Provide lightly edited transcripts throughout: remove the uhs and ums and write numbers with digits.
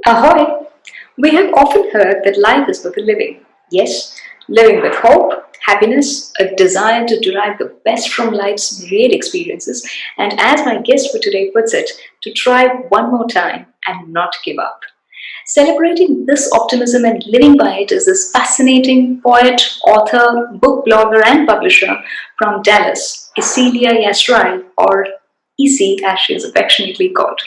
Ahoy! We have often heard that life is for the living. Yes, living with hope, happiness, a desire to derive the best from life's myriad experiences, and as my guest for today puts it, to try one more time and not give up. Celebrating this optimism and living by it is this fascinating poet, author, book blogger, and publisher from Dallas, Yecheiliyal Yasryl, or EC as she is affectionately called.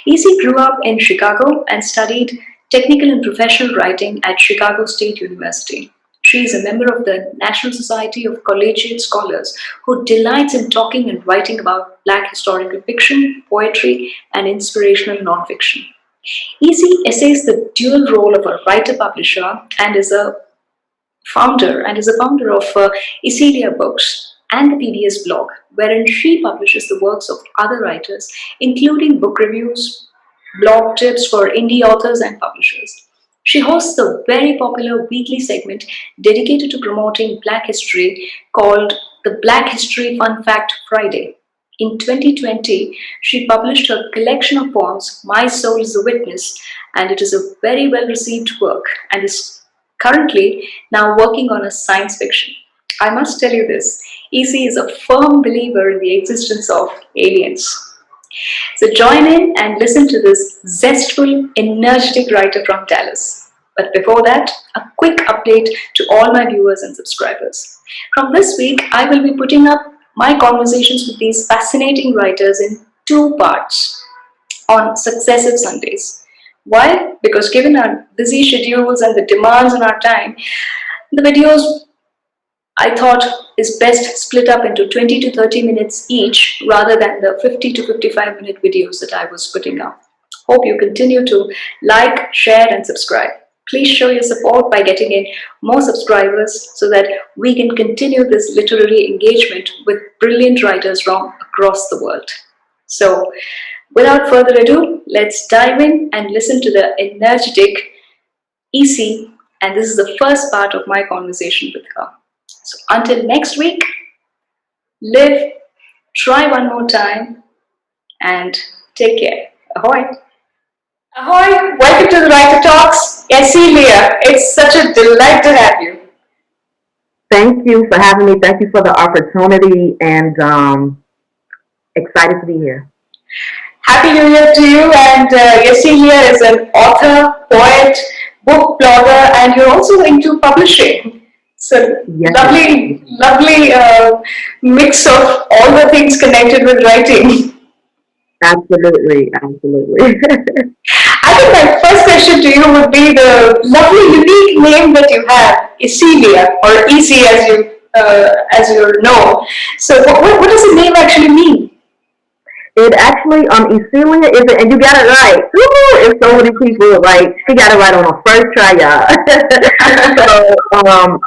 EC grew up in Chicago and studied technical and professional writing at Chicago State University. She is a member of the National Society of Collegiate Scholars who delights in talking and writing about Black historical fiction, poetry, and inspirational non-fiction. EC essays the dual role of a writer-publisher and is a founder of Yecheiliyah Books and the PBS blog, wherein she publishes the works of other writers, including book reviews, blog tips for indie authors and publishers. She hosts a very popular weekly segment dedicated to promoting Black history called the Black History Fun Fact Friday. In 2020, she published her collection of poems, My Soul is a Witness, and it is a very well received work and is currently now working on a science fiction. I must tell you this, EC is a firm believer in the existence of aliens. So join in and listen to this zestful, energetic writer from Dallas. But before that, a quick update to all my viewers and subscribers. From this week, I will be putting up my conversations with these fascinating writers in two parts on successive Sundays. Why? Because given our busy schedules and the demands on our time, the videos I thought is best split up into 20 to 30 minutes each rather than the 50 to 55-minute videos that I was putting up. Hope you continue to like, share, and subscribe. Please show your support by getting in more subscribers so that we can continue this literary engagement with brilliant writers from across the world. So, without further ado, let's dive in and listen to the energetic EC, and this is the first part of my conversation with her. So until next week, live, try one more time, and take care. Ahoy! Ahoy! Welcome to the Writer Talks. Yecheiliyah, it's such a delight to have you. Thank you for having me. Thank you for the opportunity, and excited to be here. Happy New Year to you, and Yecheiliyah is an author, poet, book blogger, and you're also into publishing. So Yes. lovely mix of all the things connected with writing. Absolutely. I think my first question to you would be the lovely, unique name that you have, Yecheiliyah, or EC as you know. So what does the name actually mean? It actually, Yecheiliyah is, and you got it right. Woo! It's so many people, like, she got it right on her first try, y'all. So,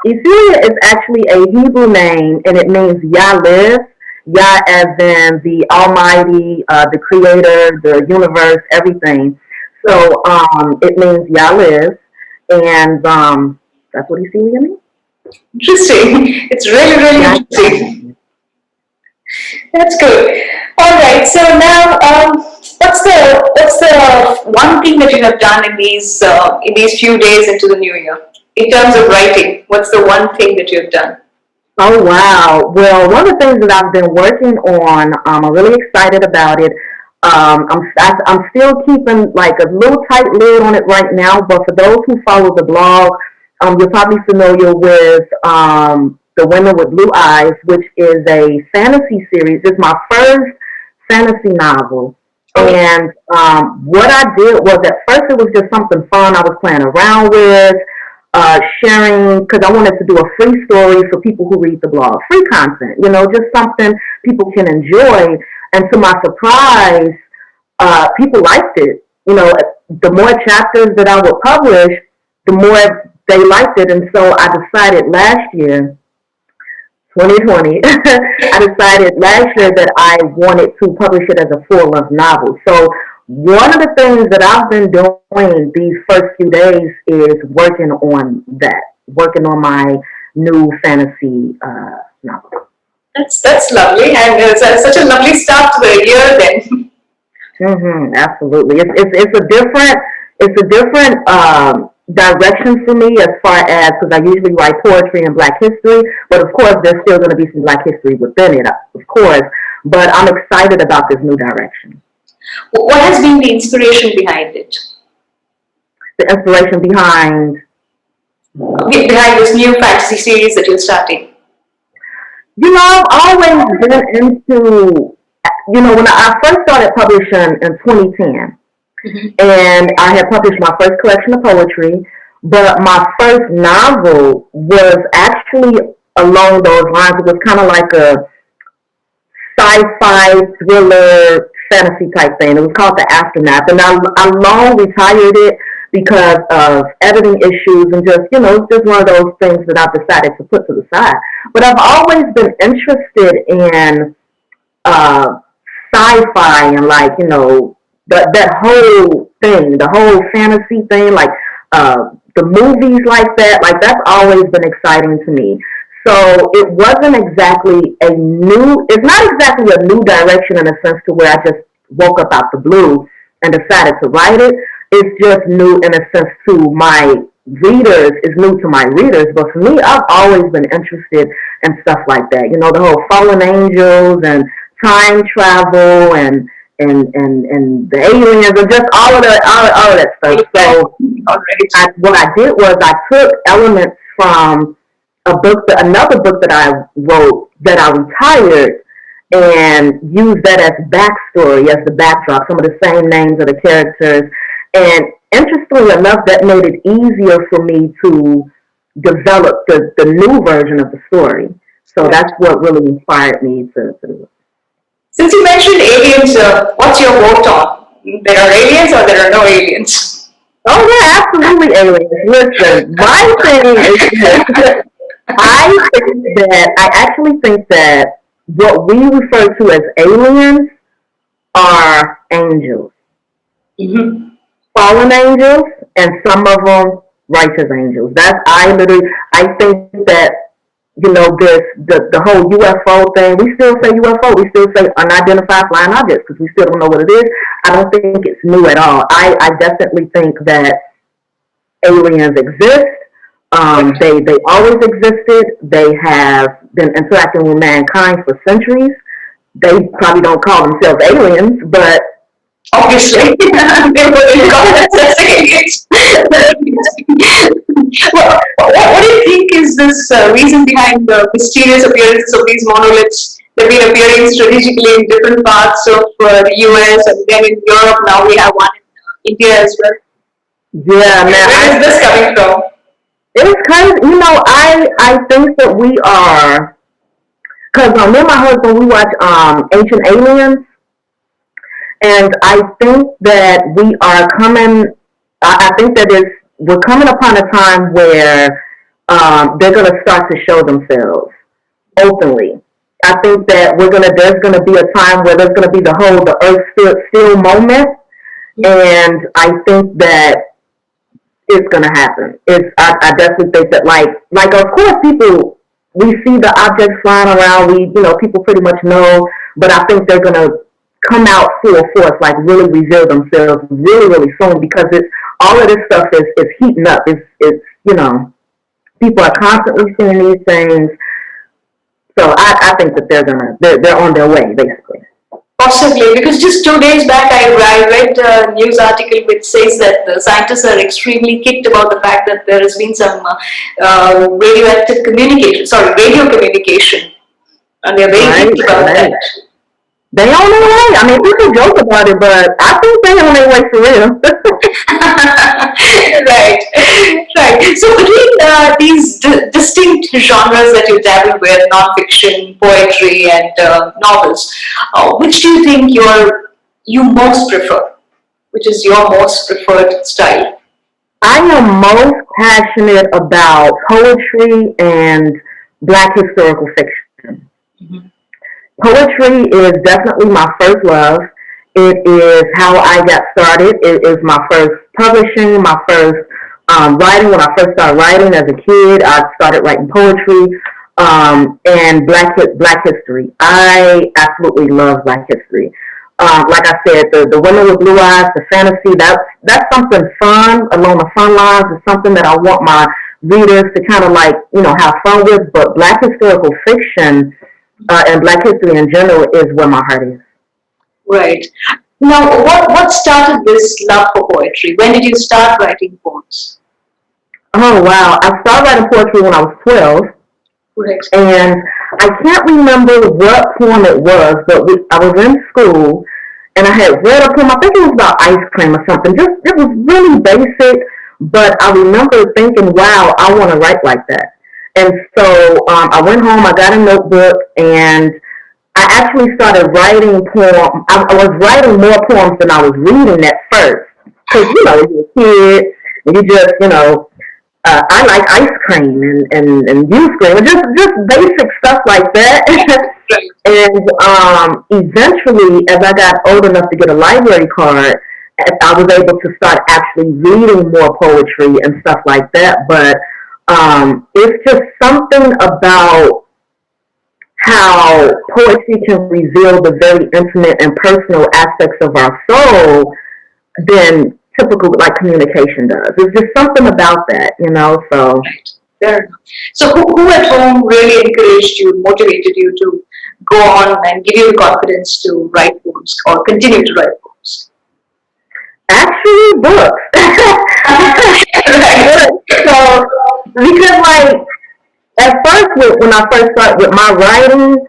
Yecheiliyah is actually a Hebrew name, and it means Yah lives. Yah as in the Almighty, the Creator, the universe, everything. So, it means Yah lives, and that's what Yecheiliyah means. Interesting. It's really Yah interesting. That's good. All right. So now, what's the one thing that you have done in these few days into the new year in terms of writing? What's the one thing that you have done? Oh wow! Well, one of the things that I've been working on, I'm really excited about it. I'm still keeping like a little tight lid on it right now. But for those who follow the blog, you're probably familiar with The Women with Blue Eyes, which is a fantasy series. It's my first fantasy novel. And what I did was at first it was just something fun I was playing around with, sharing, because I wanted to do a free story for people who read the blog. Free content, just something people can enjoy. And to my surprise, people liked it. The more chapters that I would publish, the more they liked it. And so I decided last year, 2020, I decided last year that I wanted to publish it as a full-length novel. So one of the things that I've been doing these first few days is working on my new fantasy novel. That's lovely, and it's such a lovely start to the year then. Absolutely. It's a different, it's a different direction for me as far as, because I usually write poetry and Black history, but of course there's still going to be some Black history within it, of course. But I'm excited about this new direction. What has been the inspiration behind it? The inspiration Behind this new fantasy series that you're starting? I've always been into, when I first started publishing in 2010, and I had published my first collection of poetry, but my first novel was actually along those lines. It was kind of like a sci-fi thriller fantasy type thing. It was called The Aftermath, and I long retired it because of editing issues and just, it's just one of those things that I've decided to put to the side. But I've always been interested in sci-fi and that whole thing, the whole fantasy thing, the movies like that, that's always been exciting to me. So it's not exactly a new direction in a sense to where I just woke up out the blue and decided to write it. It's just new in a sense to my readers, is new to my readers. But for me, I've always been interested in stuff like that. The whole fallen angels and time travel and the aliens and just all of that stuff. So what I did was I took elements from another book that I wrote that I retired, and used that as backstory, as the backdrop, some of the same names of the characters. And interestingly enough, that made it easier for me to develop the new version of the story. So that's what really inspired me to do it. Since you mentioned aliens, what's your vote on? There are aliens or there are no aliens? Oh yeah, absolutely aliens. Listen, my thing is I actually think that what we refer to as aliens are angels. Fallen angels, and some of them righteous angels. I think that, the whole UFO thing, we still say UFO, we still say unidentified flying objects because we still don't know what it is. I don't think it's new at all. I definitely think that aliens exist. They always existed. They have been interacting with mankind for centuries. They probably don't call themselves aliens, but obviously, they wouldn't call themselves aliens. What do you think is this reason behind the mysterious appearances of these monoliths? They've been appearing strategically in different parts of the US, and then in Europe. Now we have one in India as well. Yeah, man. Where is this coming from? It's kind of, I think that we are, because me and my husband, we watch Ancient Aliens, and I think that we're coming upon a time where they're going to start to show themselves openly. I think that there's going to be a time where there's going to be the earth stood still moment, and I think that it's going to happen. I definitely think that of course we see the objects flying around, people pretty much know, but I think they're going to come out full force, really reveal themselves really, really soon, because all of this stuff is heating up. It's people are constantly seeing these things. So I think that they're on their way, basically. Possibly, because just 2 days back I read a news article which says that the scientists are extremely kicked about the fact that there has been some radio communication, and they're very kicked about that. They on their way. I mean, people joke about it, but I think they're on their way for real. Right. So between these distinct genres that you dabble with, non-fiction, poetry, and novels, which do you think you most prefer? Which is your most preferred style? I am most passionate about poetry and Black historical fiction. Poetry is definitely my first love. It is how I got started. It is my first publishing, my first writing. When I first started writing as a kid, I started writing poetry and Black history. I absolutely love Black history. Like I said, the women with blue eyes, the fantasy, that's something fun along the fun lines. It's something that I want my readers to kind of like, have fun with. But Black historical fiction and Black history in general is where my heart is. Right. Now, what started this love for poetry? When did you start writing poems? Oh wow! I started writing poetry when I was 12. Right. And I can't remember what poem it was, but I was in school and I had read a poem. I think it was about ice cream or something. Just it was really basic, but I remember thinking, "Wow, I want to write like that." And so I went home. I got a notebook, and I actually started writing poems. I was writing more poems than I was reading at first, because you're a kid and you just I like ice cream and you scream, and just basic stuff like that. And eventually, as I got old enough to get a library card, I was able to start actually reading more poetry and stuff like that. But it's just something about how poetry can reveal the very intimate and personal aspects of our soul than typical like communication does. It's just something about that, so. Fair enough. So who at home really encouraged you, motivated you to go on and give you the confidence to write poems or continue to write poems? Actually, books. Right. So, because like, at first, when I first started with my writing,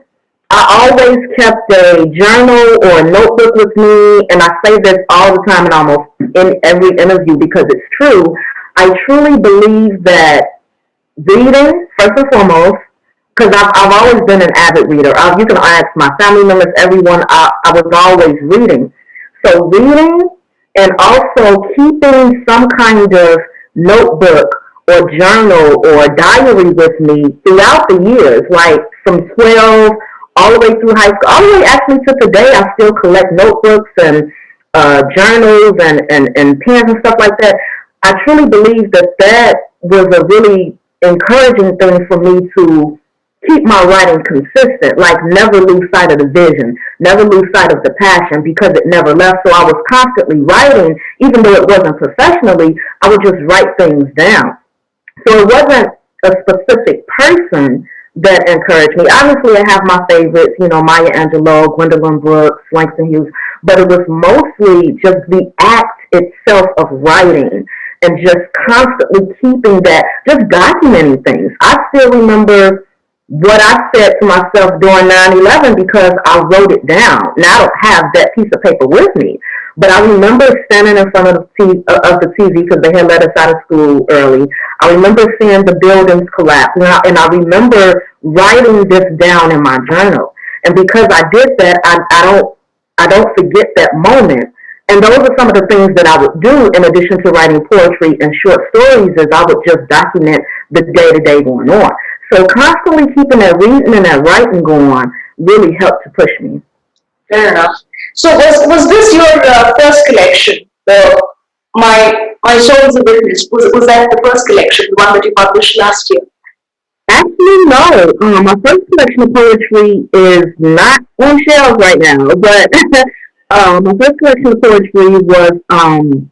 I always kept a journal or a notebook with me, and I say this all the time in almost in every interview because it's true. I truly believe that reading, first and foremost, because I've always been an avid reader. You can ask my family members, everyone, I was always reading. So reading and also keeping some kind of notebook or journal or diary with me throughout the years, like from 12 all the way through high school, all the way actually to today. I still collect notebooks and journals and pens and stuff like that. I truly believe that was a really encouraging thing for me to keep my writing consistent, like never lose sight of the vision, never lose sight of the passion, because it never left. So I was constantly writing, even though it wasn't professionally, I would just write things down. So it wasn't a specific person that encouraged me. Obviously, I have my favorites, Maya Angelou, Gwendolyn Brooks, Langston Hughes, but it was mostly just the act itself of writing and just constantly keeping that, just documenting things. I still remember what I said to myself during 9/11 because I wrote it down. Now I don't have that piece of paper with me, but I remember standing in front of the TV because they had let us out of school early. I remember seeing the buildings collapse, and I remember writing this down in my journal. And because I did that, I don't forget that moment. And those are some of the things that I would do in addition to writing poetry and short stories, is I would just document the day-to-day going on. So constantly keeping that reading and that writing going really helped to push me. Fair enough. So was this your first collection? My Soul is a Witness. Was that the first collection, the one that you published last year? Actually, no. My first collection of poetry is not on shelves right now, but my first collection of poetry was um,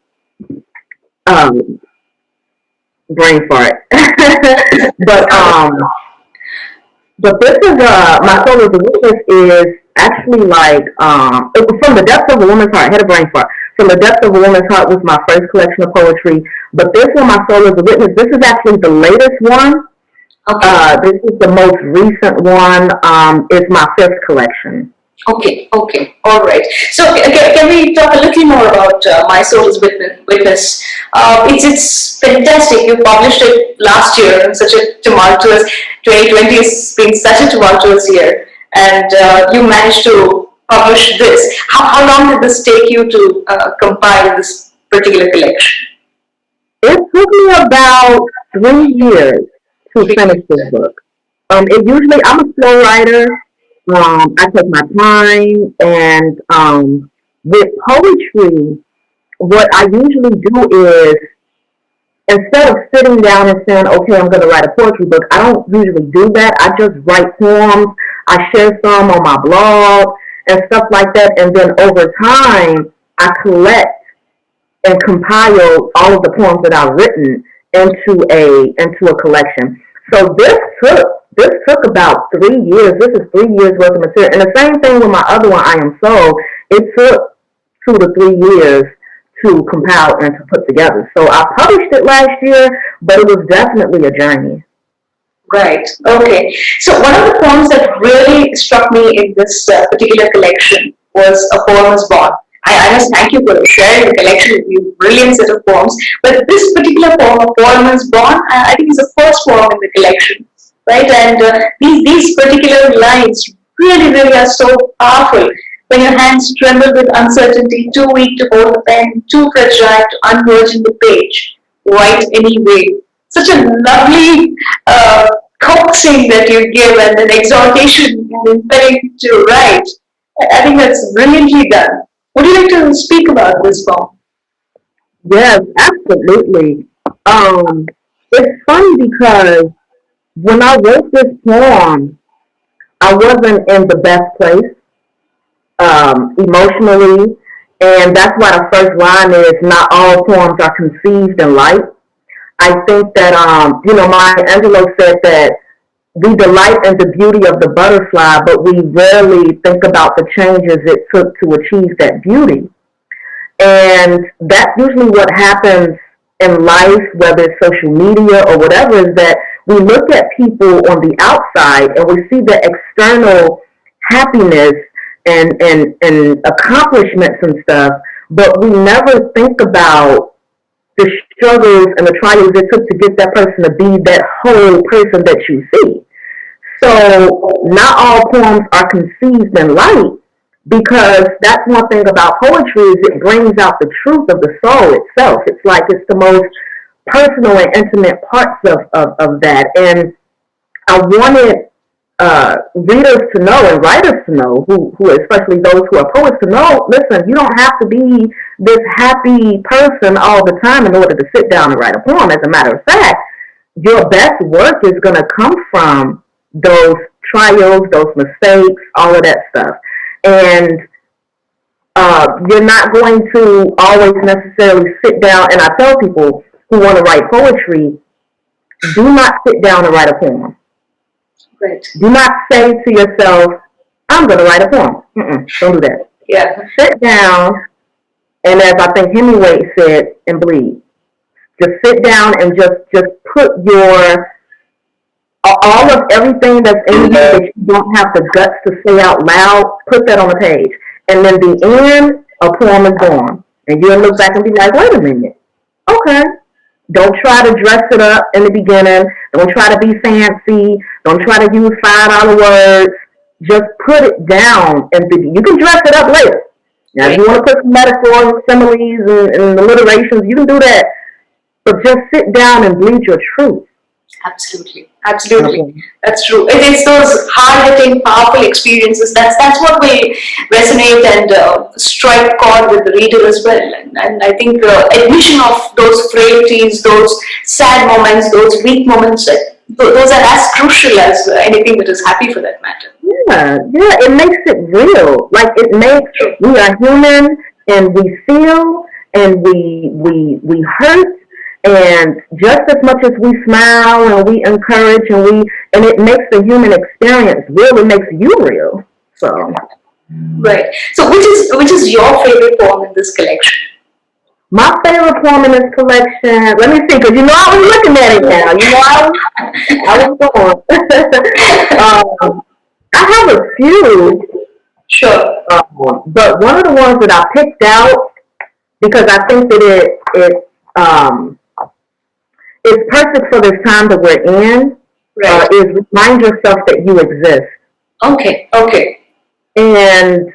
brain fart. but But this is my soul as a witness is actually like it was from the depths of a woman's heart. I had a brain fart. From the depths of a woman's heart was my first collection of poetry. But this one, my soul as a witness, this is actually the latest one. Okay. This is the most recent one. It's my fifth collection. Okay, all right. So can we talk a little more about My Soul's Witness? It's fantastic. You published it last year in such a tumultuous, 2020 has been such a tumultuous year, and you managed to publish this. How long did this take you to compile this particular collection? It took me about 3 years to finish this book. I'm a slow writer. I take my time, and with poetry, what I usually do is instead of sitting down and saying, "Okay, I'm going to write a poetry book," I don't usually do that. I just write poems. I share some on my blog, and stuff like that. And then over time, I collect and compile all of the poems that I've written into a collection. So this took about 3 years. This is 3 years worth of material. And the same thing with my other one, I Am So. It took 2 to 3 years to compile and to put together. So I published it last year, but it was definitely a journey. Right. Okay. So one of the poems that really struck me in this particular collection was A Poem is Born. I must thank you for sharing the collection with me. Brilliant set of poems. But this particular poem, A Poem is Born, I think is the first poem in the collection. Right. And these particular lines really are so powerful. When your hands tremble with uncertainty, too weak to hold the pen, too fragile to unvirgin the page, write anyway. Such a lovely coaxing that you give and an exhortation and impelling to write. I think that's brilliantly done. Would you like to speak about this poem? Yes, absolutely. It's funny because when I wrote this poem, I wasn't in the best place emotionally, and that's why the first line is not all poems are conceived in light. I think that Maya Angelou said that we delight in the beauty of the butterfly, but we rarely think about the changes it took to achieve that beauty. And that's usually what happens in life, whether it's social media or whatever, is that we look at people on the outside and we see the external happiness and accomplishments and stuff, but we never think about the struggles and the trials it took to get that person to be that whole person that you see. So not all poems are conceived in light, because that's one thing about poetry is it brings out the truth of the soul itself. It's like it's the most personal and intimate parts of that. And I wanted readers to know and writers to know, who especially those who are poets, to know, listen, you don't have to be this happy person all the time in order to sit down and write a poem. As a matter of fact, your best work is going to come from those trials, those mistakes, all of that stuff. And you're not going to always necessarily sit down, and I tell people who want to write poetry, do not sit down and write a poem. Right. Do not say to yourself, I'm going to write a poem. Don't do that. Yeah. Sit down, and as I think Hemingway said, and bleed. Just sit down and just put all of everything that's in you that you don't have the guts to say out loud, put that on the page. And then the end, a poem is born. And you'll look back and be like, wait a minute. Okay. Don't try to dress it up in the beginning. Don't try to be fancy. Don't try to use $5 words. Just put it down. And you can dress it up later. Now, if you want to put some metaphors, similes, and alliterations, you can do that. But just sit down and bleed your truth. Absolutely. That's true. It's those hard-hitting, powerful experiences. That's what will resonate and strike chord with the reader as well. And I think admission of those frailties, those sad moments, those weak moments, those are as crucial as anything that is happy, for that matter. Yeah, it makes it real. Like we are human, and we feel, and we hurt. And just as much as we smile and we encourage and it makes the human experience real, it makes you real. So, right. So, which is your favorite poem in this collection? My favorite poem in this collection. Let me see, because I was looking at it now. I was going. I have a few. Sure. But one of the ones that I picked out, because I think that it's perfect for this time that we're in, right. Is remind yourself that you exist. Okay. And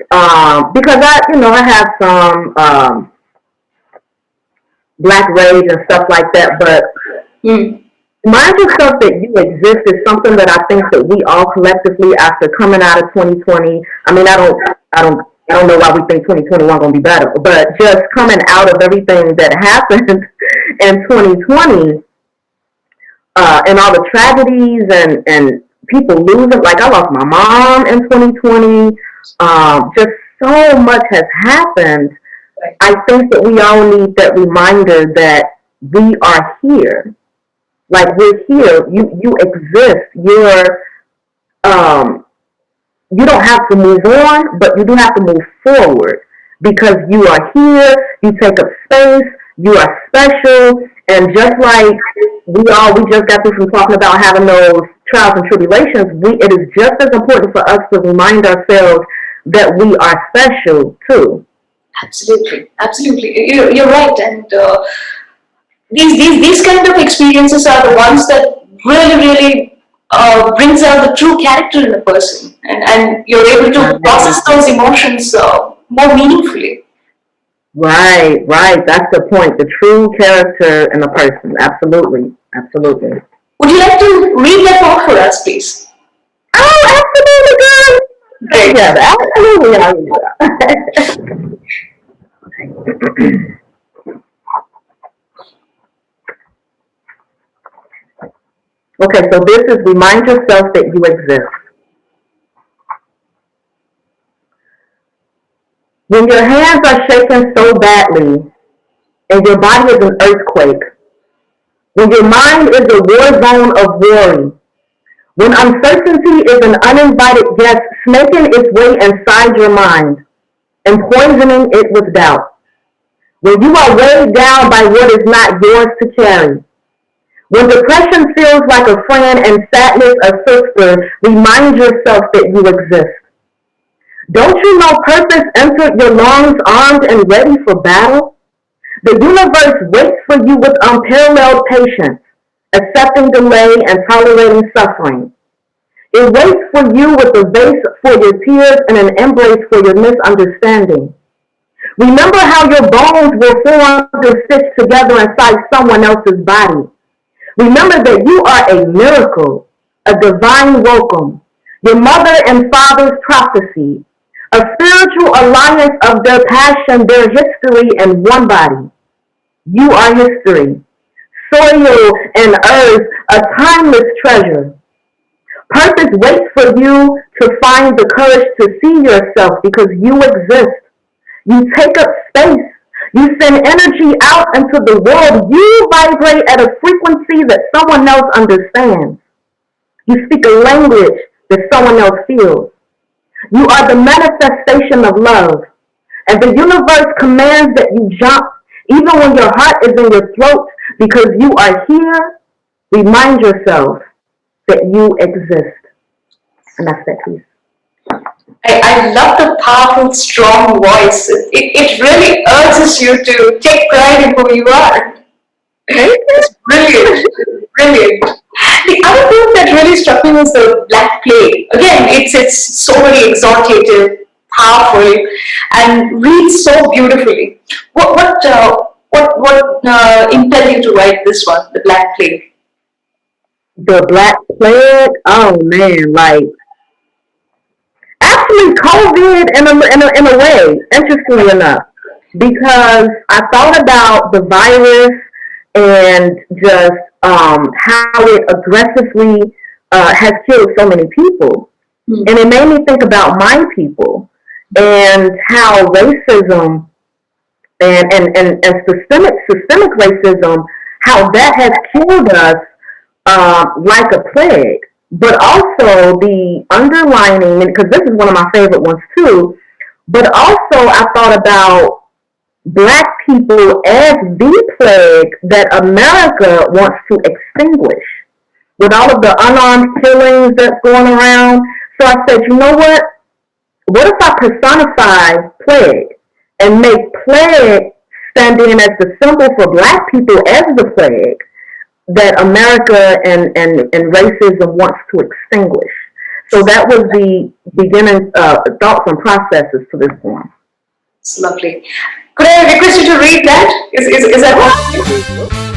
because I have some black rage and stuff like that, but remind yourself that you exist is something that I think that we all collectively, after coming out of 2020, I mean, I don't know why we think 2021 going to be better, but just coming out of everything that happened in 2020, and all the tragedies and people losing. Like I lost my mom in 2020. Just so much has happened. I think that we all need that reminder that we are here. Like we're here. You exist. Um, you don't have to move on, but you do have to move forward because you are here, you take up space, you are special, and just like we just got through from talking about having those trials and tribulations, it is just as important for us to remind ourselves that we are special too. Absolutely, absolutely. You're right, and these kind of experiences are the ones that really brings out the true character in a person, and you're able to process those emotions more meaningfully. Right, right. That's the point. The true character in a person. Absolutely, absolutely. Would you like to read that book for us, please? Oh, absolutely, girl. Great. Yeah, absolutely. Okay, so this is remind yourself that you exist. When your hands are shaking so badly and your body is an earthquake, when your mind is a war zone of worry, when uncertainty is an uninvited guest snaking its way inside your mind and poisoning it with doubt, when you are weighed down by what is not yours to carry, when depression feels like a friend and sadness a sister, remind yourself that you exist. Don't you know purpose entered your lungs armed and ready for battle? The universe waits for you with unparalleled patience, accepting delay and tolerating suffering. It waits for you with a vase for your tears and an embrace for your misunderstanding. Remember how your bones were formed and stitched together inside someone else's body. Remember that you are a miracle, a divine welcome, your mother and father's prophecy, a spiritual alliance of their passion, their history in one body. You are history, soil and earth, a timeless treasure. Purpose waits for you to find the courage to see yourself because you exist. You take up space. You send energy out into the world. You vibrate at a frequency that someone else understands. You speak a language that someone else feels. You are the manifestation of love. And the universe commands that you jump even when your heart is in your throat because you are here. Remind yourself that you exist. And that's that piece. I love the powerful, strong voice. It really urges you to take pride in who you are. It's brilliant, brilliant. The other thing that really struck me was the Black Plague. Again, it's so very exaltative, powerful, and reads so beautifully. What impelled you to write this one, the Black Plague? The Black Plague, oh man, like actually COVID in a way, interestingly enough, because I thought about the virus and just how it aggressively has killed so many people. Hmm. And it made me think about my people and how racism and systemic racism, how that has killed us like a plague. But also the underlining, because this is one of my favorite ones too, but also I thought about black people as the plague that America wants to extinguish with all of the unarmed killings that's going around. So I said, you know what? What if I personify plague and make plague stand in as the symbol for black people as the plague that America and racism wants to extinguish? So that was the beginning thoughts and processes to this poem. It's lovely. Could I request you to read that? Is that possible?